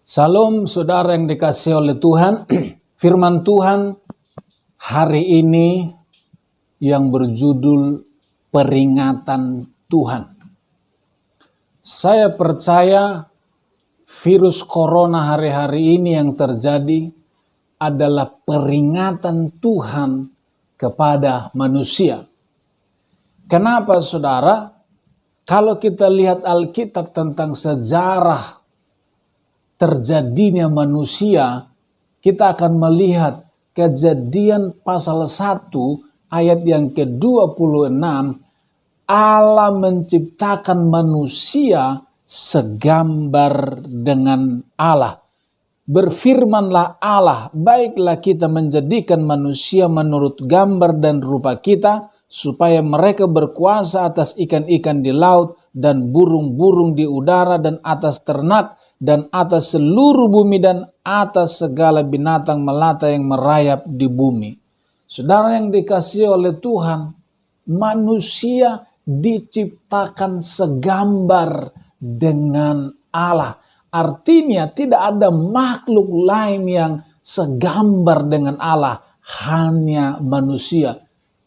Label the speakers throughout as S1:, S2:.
S1: Salam saudara yang dikasihi oleh Tuhan. Firman Tuhan hari ini yang berjudul peringatan Tuhan. Saya percaya virus corona hari-hari ini yang terjadi adalah peringatan Tuhan kepada manusia. Kenapa saudara? Kalau kita lihat Alkitab tentang sejarah terjadinya manusia, kita akan melihat Kejadian pasal 1 ayat yang ke-26, Allah menciptakan manusia segambar dengan Allah. Berfirmanlah Allah, baiklah kita menjadikan manusia menurut gambar dan rupa kita, supaya mereka berkuasa atas ikan-ikan di laut dan burung-burung di udara dan atas ternak, dan atas seluruh bumi dan atas segala binatang melata yang merayap di bumi. Saudara yang dikasihi oleh Tuhan, manusia diciptakan segambar dengan Allah. Artinya tidak ada makhluk lain yang segambar dengan Allah, hanya manusia.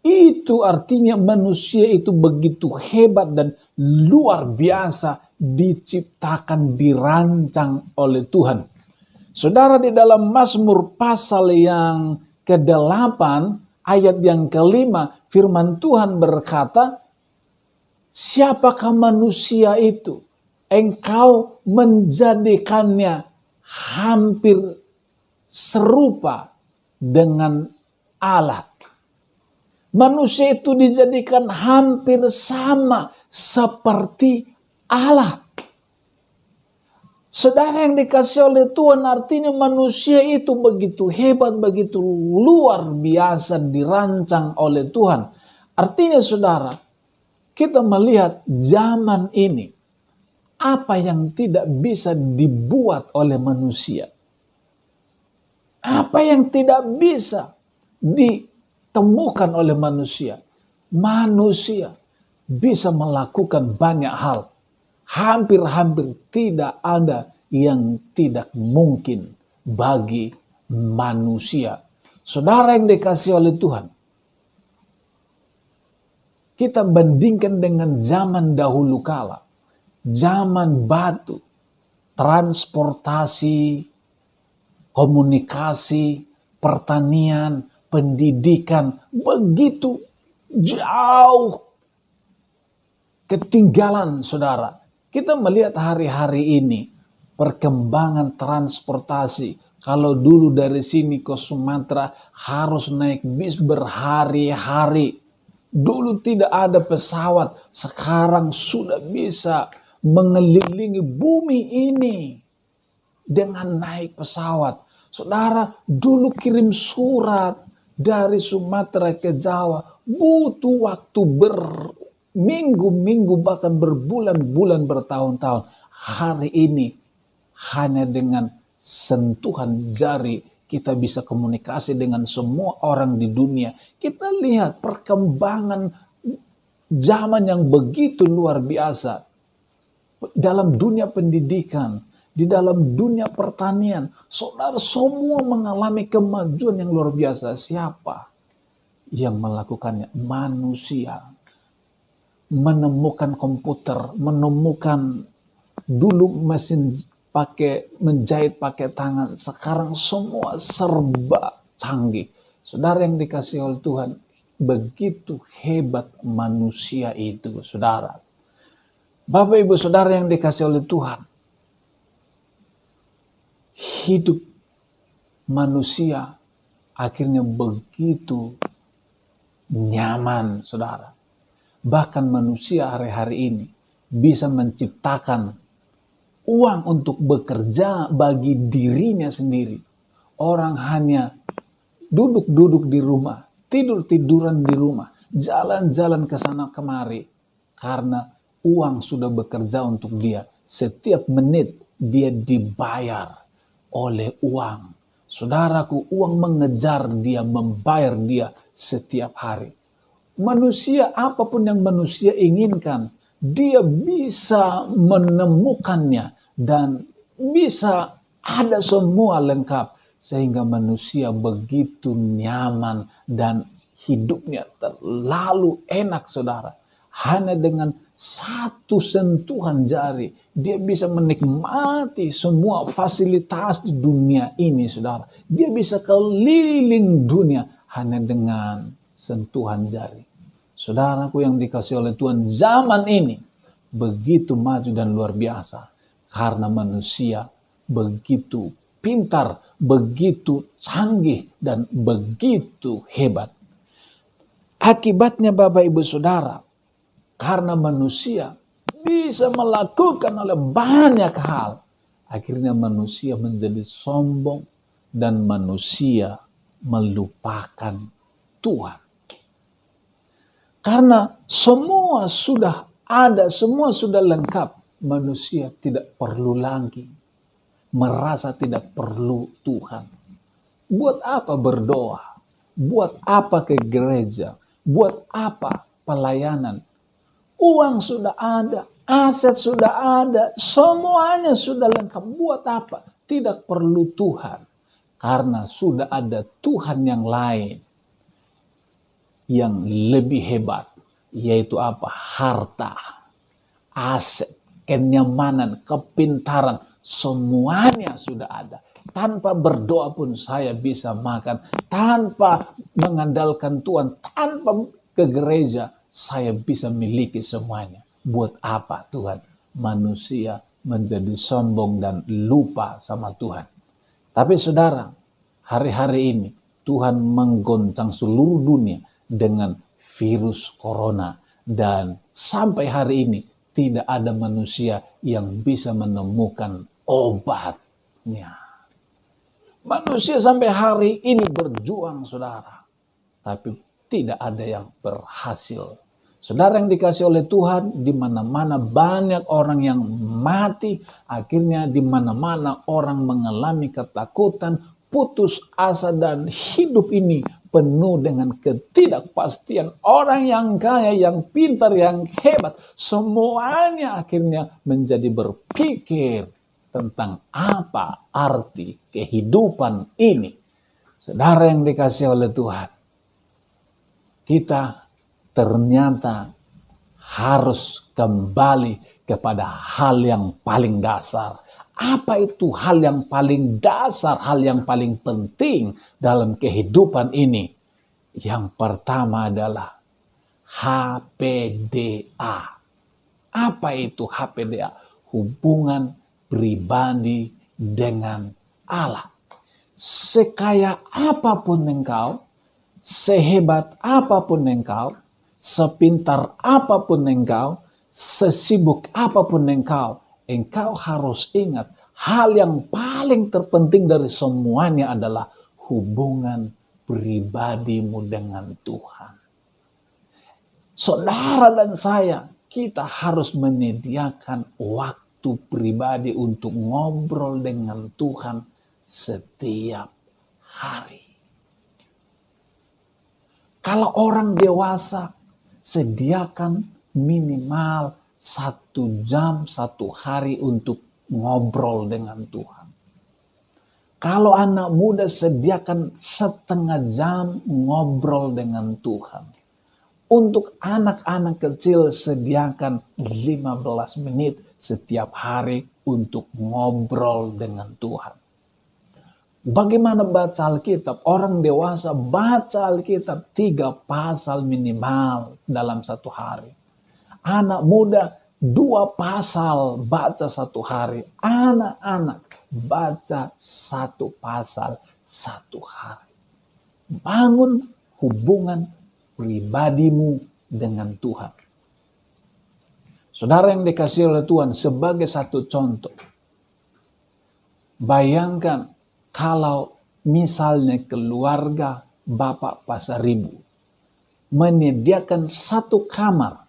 S1: Itu artinya manusia itu begitu hebat dan luar biasa, diciptakan, dirancang oleh Tuhan. Saudara, di dalam Mazmur pasal yang ke-8 ayat yang ke-5, firman Tuhan berkata, siapakah manusia itu? Engkau menjadikannya hampir serupa dengan Allah. Manusia itu dijadikan hampir sama seperti Allah. Saudara yang dikasihi oleh Tuhan, artinya manusia itu begitu hebat, begitu luar biasa dirancang oleh Tuhan. Artinya saudara, kita melihat zaman ini, apa yang tidak bisa dibuat oleh manusia, apa yang tidak bisa ditemukan oleh manusia, manusia bisa melakukan banyak hal. Hampir-hampir tidak ada yang tidak mungkin bagi manusia. Saudara yang dikasihi oleh Tuhan, kita bandingkan dengan zaman dahulu kala, zaman batu, transportasi, komunikasi, pertanian, pendidikan, begitu jauh ketinggalan saudara. Kita melihat hari-hari ini perkembangan transportasi. Kalau dulu dari sini ke Sumatera harus naik bis berhari-hari. Dulu tidak ada pesawat, sekarang sudah bisa mengelilingi bumi ini dengan naik pesawat. Saudara, dulu kirim surat dari Sumatera ke Jawa butuh waktu minggu-minggu bahkan berbulan-bulan, bertahun-tahun. Hari ini hanya dengan sentuhan jari kita bisa komunikasi dengan semua orang di dunia. Kita lihat perkembangan zaman yang begitu luar biasa. Dalam dunia pendidikan, di dalam dunia pertanian, saudara, semua mengalami kemajuan yang luar biasa. Siapa yang melakukannya? Manusia. Menemukan komputer, menemukan dulu mesin menjahit pakai tangan, sekarang semua serba canggih. Saudara yang dikasihi oleh Tuhan, begitu hebat manusia itu, saudara. Bapak Ibu Saudara yang dikasihi oleh Tuhan, hidup manusia akhirnya begitu nyaman, saudara. Bahkan manusia hari-hari ini bisa menciptakan uang untuk bekerja bagi dirinya sendiri. Orang hanya duduk-duduk di rumah, tidur-tiduran di rumah, jalan-jalan ke sana kemari, karena uang sudah bekerja untuk dia. Setiap menit dia dibayar oleh uang. Saudaraku, uang mengejar dia, membayar dia setiap hari. Manusia, apapun yang manusia inginkan, dia bisa menemukannya dan bisa ada semua lengkap. Sehingga manusia begitu nyaman dan hidupnya terlalu enak, saudara. Hanya dengan satu sentuhan jari, dia bisa menikmati semua fasilitas di dunia ini, saudara. Dia bisa keliling dunia hanya dengan sentuhan jari. Saudaraku yang dikasih oleh Tuhan, zaman ini begitu maju dan luar biasa. Karena manusia begitu pintar, begitu canggih, dan begitu hebat. Akibatnya Bapak Ibu Saudara, karena manusia bisa melakukan oleh banyak hal, akhirnya manusia menjadi sombong dan manusia melupakan Tuhan. Karena semua sudah ada, semua sudah lengkap, manusia tidak perlu lagi merasa tidak perlu Tuhan. Buat apa berdoa? Buat apa ke gereja? Buat apa pelayanan? Uang sudah ada, aset sudah ada, semuanya sudah lengkap. Buat apa? Tidak perlu Tuhan. Karena sudah ada Tuhan yang lain yang lebih hebat, yaitu apa? Harta, aset, kenyamanan, kepintaran, semuanya sudah ada. Tanpa berdoa pun saya bisa makan. Tanpa mengandalkan Tuhan, tanpa ke gereja, saya bisa miliki semuanya. Buat apa Tuhan? Manusia menjadi sombong dan lupa sama Tuhan. Tapi saudara, hari-hari ini Tuhan menggoncang seluruh dunia dengan virus corona. Dan sampai hari ini tidak ada manusia yang bisa menemukan obatnya. Manusia sampai hari ini berjuang, saudara. Tapi tidak ada yang berhasil. Saudara yang dikasih oleh Tuhan, di mana-mana banyak orang yang mati. Akhirnya di mana-mana orang mengalami ketakutan, putus asa, dan hidup ini penuh dengan ketidakpastian. Orang yang kaya, yang pintar, yang hebat, semuanya akhirnya menjadi berpikir tentang apa arti kehidupan ini. Saudara yang dikasih oleh Tuhan, kita ternyata harus kembali kepada hal yang paling dasar. Apa itu hal yang paling dasar, hal yang paling penting dalam kehidupan ini? Yang pertama adalah HPDA. Apa itu HPDA? Hubungan pribadi dengan Allah. Sekaya apapun engkau, sehebat apapun engkau, sepintar apapun engkau, sesibuk apapun engkau harus ingat, hal yang paling terpenting dari semuanya adalah hubungan pribadimu dengan Tuhan. Saudara dan saya, kita harus menyediakan waktu pribadi untuk ngobrol dengan Tuhan setiap hari. Kalau orang dewasa, sediakan minimal 1 jam 1 hari untuk ngobrol dengan Tuhan. Kalau anak muda, sediakan setengah jam ngobrol dengan Tuhan. Untuk anak-anak kecil, sediakan 15 menit setiap hari untuk ngobrol dengan Tuhan. Bagaimana baca Alkitab? Orang dewasa baca Alkitab 3 pasal minimal dalam 1 hari. Anak muda 2 pasal baca 1 hari. Anak-anak baca 1 pasal 1 hari. Bangun hubungan pribadimu dengan Tuhan. Saudara yang dikasihi oleh Tuhan, sebagai satu contoh, bayangkan kalau misalnya keluarga Bapak Pasaribu menyediakan 1 kamar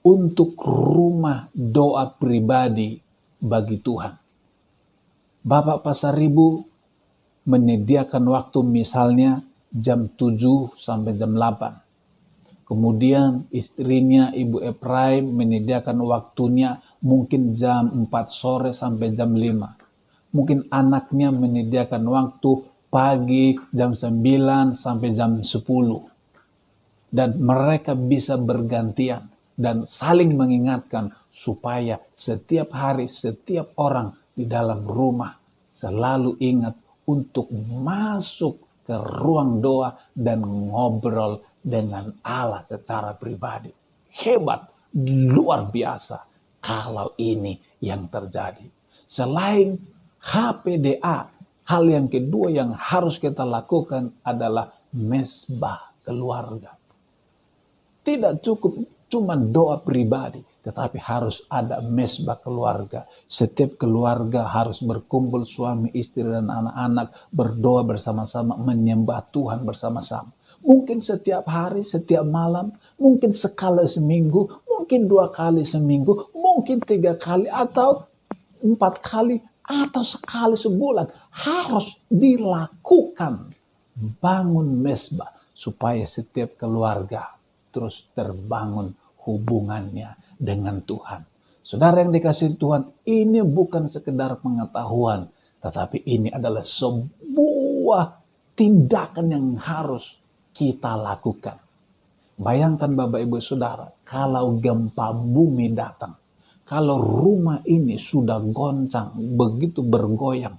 S1: untuk rumah doa pribadi bagi Tuhan. Bapak Pasaribu menyediakan waktu misalnya jam 7 sampai jam 8. Kemudian istrinya Ibu Ephraim menyediakan waktunya mungkin jam 4 sore sampai jam 5. Mungkin anaknya menyediakan waktu pagi jam 9 sampai jam 10. Dan mereka bisa bergantian dan saling mengingatkan supaya setiap hari, setiap orang di dalam rumah selalu ingat untuk masuk ke ruang doa dan ngobrol dengan Allah secara pribadi. Hebat, luar biasa kalau ini yang terjadi. Selain HPDA, hal yang kedua yang harus kita lakukan adalah mesbah keluarga. Tidak cukup cuma doa pribadi, tetapi harus ada mesbah keluarga. Setiap keluarga harus berkumpul, suami, istri, dan anak-anak berdoa bersama-sama, menyembah Tuhan bersama-sama. Mungkin setiap hari, setiap malam, mungkin sekali seminggu, mungkin 2 kali seminggu, mungkin 3 kali atau 4 kali, atau sekali sebulan. Harus dilakukan. Bangun mesbah supaya setiap keluarga terus terbangun hubungannya dengan Tuhan. Saudara yang dikasihi Tuhan, ini bukan sekedar pengetahuan, tetapi ini adalah sebuah tindakan yang harus kita lakukan. Bayangkan Bapak Ibu Saudara, kalau gempa bumi datang, kalau rumah ini sudah goncang, begitu bergoyang,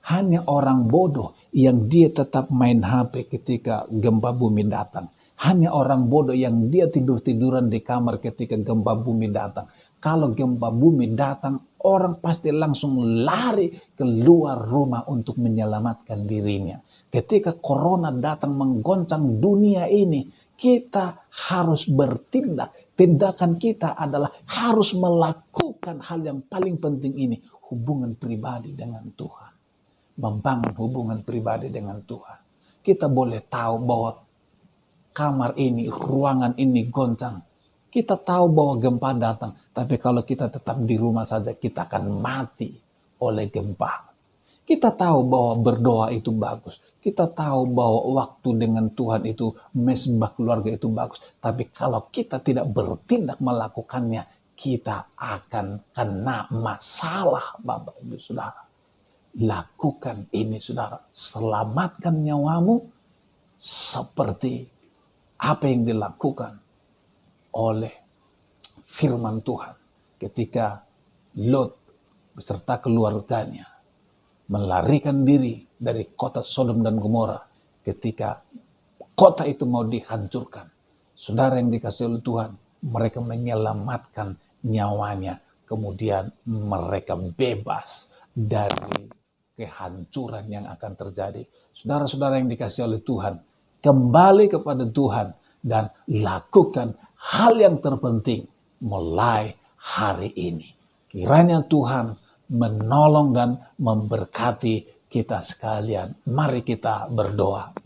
S1: hanya orang bodoh yang dia tetap main HP ketika gempa bumi datang. Hanya orang bodoh yang dia tidur-tiduran di kamar ketika gempa bumi datang. Kalau gempa bumi datang, orang pasti langsung lari keluar rumah untuk menyelamatkan dirinya. Ketika corona datang menggoncang dunia ini, kita harus bertindak. Tindakan kita adalah harus melakukan hal yang paling penting ini. Hubungan pribadi dengan Tuhan. Membangun hubungan pribadi dengan Tuhan. Kita boleh tahu bahwa kamar ini, ruangan ini goncang. Kita tahu bahwa gempa datang. Tapi kalau kita tetap di rumah saja, kita akan mati oleh gempa. Kita tahu bahwa berdoa itu bagus. Kita tahu bahwa waktu dengan Tuhan itu, mesbah keluarga itu bagus. Tapi kalau kita tidak bertindak melakukannya, kita akan kena masalah, Bapak Ibu Saudara. Lakukan ini, saudara. Selamatkan nyawamu seperti apa yang dilakukan oleh firman Tuhan ketika Lot beserta keluarganya melarikan diri dari kota Sodom dan Gomora ketika kota itu mau dihancurkan. Saudara yang dikasihi oleh Tuhan, mereka menyelamatkan nyawanya, kemudian mereka bebas dari kehancuran yang akan terjadi. Saudara-saudara yang dikasihi oleh Tuhan, kembali kepada Tuhan dan lakukan hal yang terpenting mulai hari ini. Kiranya Tuhan menolong dan memberkati kita sekalian. Mari kita berdoa.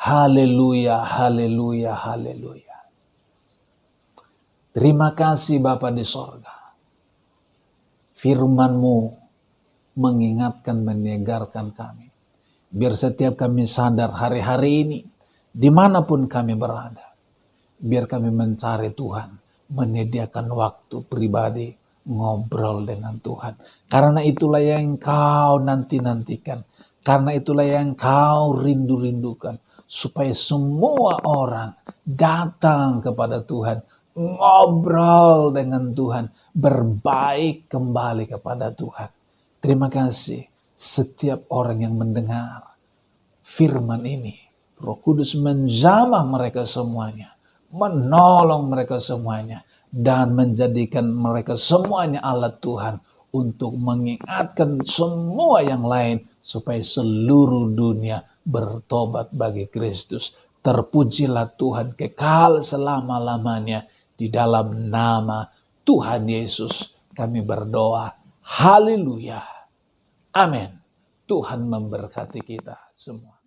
S1: Haleluya, haleluya, haleluya. Terima kasih Bapa di sorga. Firman-Mu mengingatkan, menyegarkan kami. Biar setiap kami sadar hari-hari ini, dimanapun kami berada, biar kami mencari Tuhan, menyediakan waktu pribadi, ngobrol dengan Tuhan. Karena itulah yang Kau nanti-nantikan. Karena itulah yang Kau rindu-rindukan. Supaya semua orang datang kepada Tuhan, ngobrol dengan Tuhan, berbaik kembali kepada Tuhan. Terima kasih. Setiap orang yang mendengar firman ini, Roh Kudus menjamah mereka semuanya, menolong mereka semuanya, dan menjadikan mereka semuanya alat Tuhan untuk mengingatkan semua yang lain supaya seluruh dunia bertobat bagi Kristus. Terpujilah Tuhan kekal selama-lamanya. Di dalam nama Tuhan Yesus kami berdoa. Haleluya. Amin. Tuhan memberkati kita semua.